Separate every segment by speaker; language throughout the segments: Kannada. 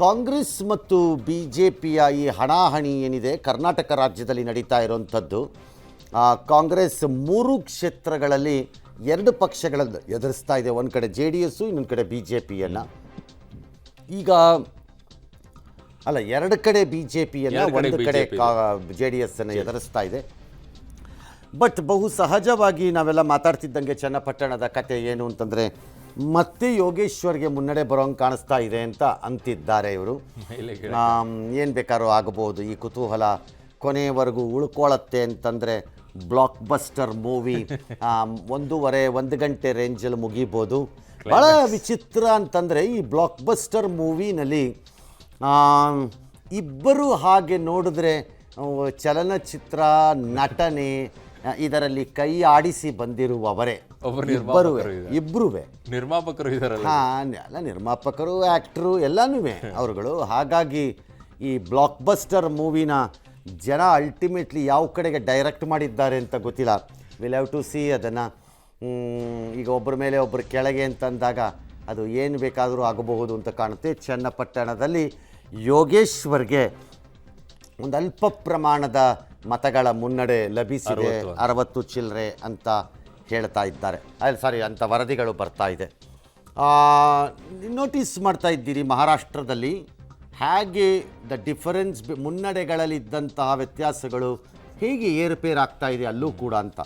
Speaker 1: ಕಾಂಗ್ರೆಸ್ ಮತ್ತು ಬಿ ಜೆ ಪಿಯ ಈ ಹಣಾಹಣಿ ಏನಿದೆ ಕರ್ನಾಟಕ ರಾಜ್ಯದಲ್ಲಿ ನಡೀತಾ ಇರುವಂಥದ್ದು. ಕಾಂಗ್ರೆಸ್ 3 ಕ್ಷೇತ್ರಗಳಲ್ಲಿ 2 ಪಕ್ಷಗಳನ್ನು ಎದುರಿಸ್ತಾ ಇದೆ. ಒಂದು ಕಡೆ ಜೆ ಡಿ ಎಸ್ಸು, ಇನ್ನೊಂದು ಕಡೆ ಬಿ ಜೆ ಪಿಯನ್ನು. ಈಗ ಅಲ್ಲ, 2 ಕಡೆ ಬಿ ಜೆ ಪಿಯನ್ನು, ಒಂದು ಕಡೆ ಜೆ ಡಿ ಎಸ್ಸನ್ನು ಎದುರಿಸ್ತಾ ಇದೆ. ಬಟ್ ಬಹು ಸಹಜವಾಗಿ ನಾವೆಲ್ಲ ಮಾತಾಡ್ತಿದ್ದಂಗೆ ಚನ್ನಪಟ್ಟಣದ ಕತೆ ಏನು ಅಂತಂದರೆ, ಮತ್ತೆ ಯೋಗೇಶ್ವರ್ಗೆ ಮುನ್ನಡೆ ಬರೋಂಗೆ ಕಾಣಿಸ್ತಾ ಇದೆ ಅಂತ ಅಂತಿದ್ದಾರೆ ಇವರು. ಏನು ಬೇಕಾದ್ರೂ ಆಗಬಹುದು, ಈ ಕುತೂಹಲ ಕೊನೆಯವರೆಗೂ ಉಳ್ಕೊಳ್ಳುತ್ತೆ ಅಂತಂದರೆ ಬ್ಲಾಕ್ ಬಸ್ಟರ್ ಮೂವಿ 1 ಗಂಟೆ ರೇಂಜಲ್ಲಿ ಮುಗಿಬೋದು. ಭಾಳ ವಿಚಿತ್ರ ಅಂತಂದರೆ ಈ ಬ್ಲಾಕ್ ಬಸ್ಟರ್ ಮೂವಿನಲ್ಲಿ ಇಬ್ಬರು ಹಾಗೆ ನೋಡಿದ್ರೆ ಚಲನಚಿತ್ರ ನಟನೆ ಇದರಲ್ಲಿ ಕೈ ಆಡಿಸಿ ಬಂದಿರುವವರೇ ಇಬ್ಬರೂ
Speaker 2: ನಿರ್ಮಾಪಕರು ಇದಾರಲ್ಲ.
Speaker 1: ಎಲ್ಲ ನಿರ್ಮಾಪಕರು, ಆ್ಯಕ್ಟ್ರು ಎಲ್ಲನೂ ಅವರುಗಳು. ಹಾಗಾಗಿ ಈ ಬ್ಲಾಕ್ ಬಸ್ಟರ್ ಮೂವಿನ ಜನ ಅಲ್ಟಿಮೇಟ್ಲಿ ಯಾವ ಕಡೆಗೆ ಡೈರೆಕ್ಟ್ ಮಾಡಿದ್ದಾರೆ ಅಂತ ಗೊತ್ತಿಲ್ಲ. ವಿಲ್ ಹ್ಯಾವ್ ಟು ಸಿ ಅದನ್ನು. ಈಗ ಒಬ್ಬರ ಮೇಲೆ ಒಬ್ಬರು ಕೆಳಗೆ ಅಂತಂದಾಗ ಅದು ಏನು ಬೇಕಾದರೂ ಆಗಬಹುದು ಅಂತ ಕಾಣುತ್ತೆ. ಚನ್ನಪಟ್ಟಣದಲ್ಲಿ ಯೋಗೇಶ್ವರ್ಗೆ ಒಂದು ಅಲ್ಪ ಪ್ರಮಾಣದ ಮತಗಳ ಮುನ್ನಡೆ ಲಭಿಸಿದೆ, 60 ಚಿಲ್ಲರೆ ಅಂತ ಹೇಳ್ತಾ ಇದ್ದಾರೆ. ಅಂತ ವರದಿಗಳು ಬರ್ತಾ ಇದೆ. ನೋಟಿಸ್ ಮಾಡ್ತಾ ಇದ್ದೀರಿ ಮಹಾರಾಷ್ಟ್ರದಲ್ಲಿ ಹೇಗೆ ದ ಡಿಫರೆನ್ಸ್, ಮುನ್ನಡೆಗಳಲ್ಲಿ ಇದ್ದಂತಹ ವ್ಯತ್ಯಾಸಗಳು ಹೇಗೆ ಏರುಪೇರಾಗ್ತಾ ಇದೆ ಅಲ್ಲೂ ಕೂಡ ಅಂತ.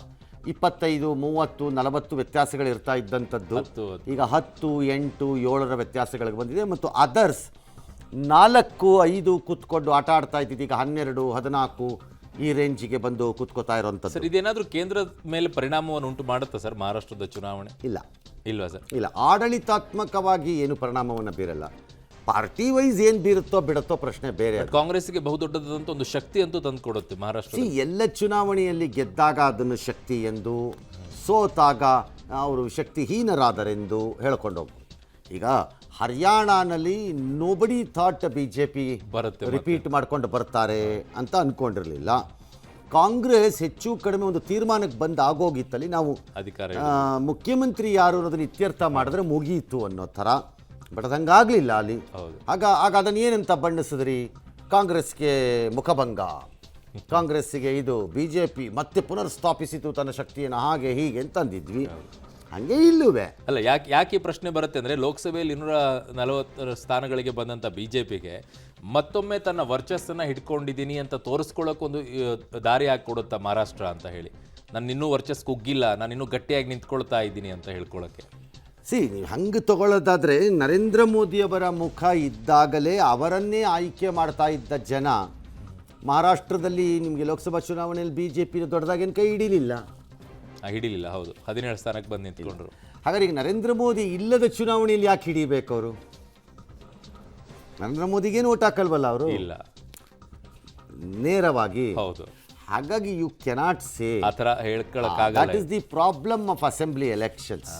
Speaker 1: 25, 30, 40 ವ್ಯತ್ಯಾಸಗಳು ಇರ್ತಾ ಇದ್ದಂಥದ್ದು ಈಗ 10, 8, 7 ವ್ಯತ್ಯಾಸಗಳಿಗೆ ಬಂದಿದೆ. ಮತ್ತು ಅದರ್ಸ್ 4, 5 ಕೂತ್ಕೊಂಡು ಆಟ ಆಡ್ತಾ ಇದ್ದಿದ್ದು ಈಗ 12, 14 ಈ ರೇಂಜಿಗೆ ಬಂದು ಕೂತ್ಕೋತಾ ಇರೋಂಥದ್ದು.
Speaker 2: ಸರ್, ಇದೇನಾದರೂ ಕೇಂದ್ರದ ಮೇಲೆ ಪರಿಣಾಮವನ್ನು ಉಂಟು ಮಾಡುತ್ತಾ ಸರ್ ಮಹಾರಾಷ್ಟ್ರದ ಚುನಾವಣೆ? ಇಲ್ವಾ ಸರ್? ಇಲ್ಲ,
Speaker 1: ಆಡಳಿತಾತ್ಮಕವಾಗಿ ಏನು ಪರಿಣಾಮವನ್ನು ಬೀರಲ್ಲ. ಪಾರ್ಟಿ ವೈಸ್ ಏನು ಬೀರುತ್ತೋ ಬಿಡುತ್ತೋ ಪ್ರಶ್ನೆ ಬೇರೆ.
Speaker 2: ಕಾಂಗ್ರೆಸ್ಗೆ ಬಹುದೊಡ್ಡದಂತ ಒಂದು ಶಕ್ತಿ ಅಂತೂ ತಂದು ಕೊಡುತ್ತೆ ಮಹಾರಾಷ್ಟ್ರ.
Speaker 1: ಎಲ್ಲ ಚುನಾವಣೆಯಲ್ಲಿ ಗೆದ್ದಾಗ ಅದನ್ನು ಶಕ್ತಿ ಎಂದು, ಸೋತಾಗ ಅವರು ಶಕ್ತಿಹೀನರಾದರೆಂದು ಹೇಳ್ಕೊಂಡು ಹೋಗ್ಬೋದು. ಈಗ ಹರಿಯಾಣನಲ್ಲಿ nobody thought B J P repeat ಮಾಡ್ಕೊಂಡು ಬರ್ತಾರೆ ಅಂತ ಅಂದ್ಕೊಂಡಿರಲಿಲ್ಲ. ಕಾಂಗ್ರೆಸ್ ಹೆಚ್ಚು ಕಡಿಮೆ ಒಂದು ತೀರ್ಮಾನಕ್ಕೆ ಬಂದು ಆಗೋಗಿತ್ತಲ್ಲಿ, ನಾವು ಮುಖ್ಯಮಂತ್ರಿ ಯಾರು ಅನ್ನೋದನ್ನ ಇತ್ಯರ್ಥ ಮಾಡಿದ್ರೆ ಮುಗಿಯಿತು ಅನ್ನೋ ಥರ. ಬಟ್ ಅದಂಗಾಗಲಿಲ್ಲ ಅಲ್ಲಿ. ಆಗ ಅದನ್ನು ಏನಂತ ಬಣ್ಣಿಸಿದ್ರಿ? ಕಾಂಗ್ರೆಸ್ಗೆ ಮುಖಭಂಗ, ಕಾಂಗ್ರೆಸ್ಸಿಗೆ ಇದು ಬಿ ಜೆ ಪಿ ಮತ್ತೆ ಪುನರ್ ಸ್ಥಾಪಿಸಿತು ತನ್ನ ಶಕ್ತಿಯನ್ನು, ಹಾಗೆ ಹೀಗೆ ಅಂತಂದಿದ್ವಿ. ಹಂಗೆ ಇಲ್ಲುವೆ
Speaker 2: ಅಲ್ಲ. ಯಾಕೆ ಈ ಪ್ರಶ್ನೆ ಬರುತ್ತೆ ಅಂದರೆ, ಲೋಕಸಭೆಯಲ್ಲಿ 240 ಸ್ಥಾನಗಳಿಗೆ ಬಂದಂಥ ಬಿ ಜೆ ಪಿಗೆ ಮತ್ತೊಮ್ಮೆ ತನ್ನ ವರ್ಚಸ್ಸನ್ನು ಹಿಡ್ಕೊಂಡಿದ್ದೀನಿ ಅಂತ ತೋರಿಸ್ಕೊಳ್ಳೋಕ್ಕೊಂದು ದಾರಿ ಹಾಕಿಕೊಡುತ್ತಾ ಮಹಾರಾಷ್ಟ್ರ ಅಂತ ಹೇಳಿ. ನಾನು ಇನ್ನೂ ವರ್ಚಸ್ ಕುಗ್ಗಿಲ್ಲ, ನಾನು ಇನ್ನೂ ಗಟ್ಟಿಯಾಗಿ ನಿಂತ್ಕೊಳ್ತಾ ಇದ್ದೀನಿ ಅಂತ ಹೇಳ್ಕೊಳ್ಳೋಕ್ಕೆ.
Speaker 1: ನೀವು ಹಂಗೆ ತಗೊಳ್ಳೋದಾದರೆ, ನರೇಂದ್ರ ಮೋದಿಯವರ ಮುಖ ಇದ್ದಾಗಲೇ ಅವರನ್ನೇ ಆಯ್ಕೆ ಮಾಡ್ತಾ ಇದ್ದ ಜನ ಮಹಾರಾಷ್ಟ್ರದಲ್ಲಿ ನಿಮಗೆ ಲೋಕಸಭಾ ಚುನಾವಣೆಯಲ್ಲಿ ಬಿ ಜೆ ಪಿ ದೊಡ್ಡದಾಗೇನು ಕೈ ಹಿಡಿಲಿಲ್ಲ.
Speaker 2: ಹೌದು, 17 ಸ್ಥಾನಕ್ಕೆ ಬಂದು ನಿಂತ್ಕೊಂಡ್ರು.
Speaker 1: ಹಾಗಾದ್ರೆ ಈಗ ನರೇಂದ್ರ ಮೋದಿ ಇಲ್ಲದ ಚುನಾವಣೆಯಲ್ಲಿ ಯಾಕೆ ಹಿಡಿಬೇಕು ಅವರು? ನರೇಂದ್ರ ಮೋದಿಗೇನು ಓಟ್ ಹಾಕಲ್ವಲ್ಲ ಅವರು,
Speaker 2: ಇಲ್ಲ
Speaker 1: ನೇರವಾಗಿ.
Speaker 2: ಹೌದು.
Speaker 1: ಹಾಗಾಗಿ ಯು ಕೆನಾಟ್ ಸೇ
Speaker 2: ಆ ಥರ ಹೇಳ್ಕೊಳ್ಳೋಕ್ಕಾಗಲ್ಲ.
Speaker 1: That is the problem of assembly elections.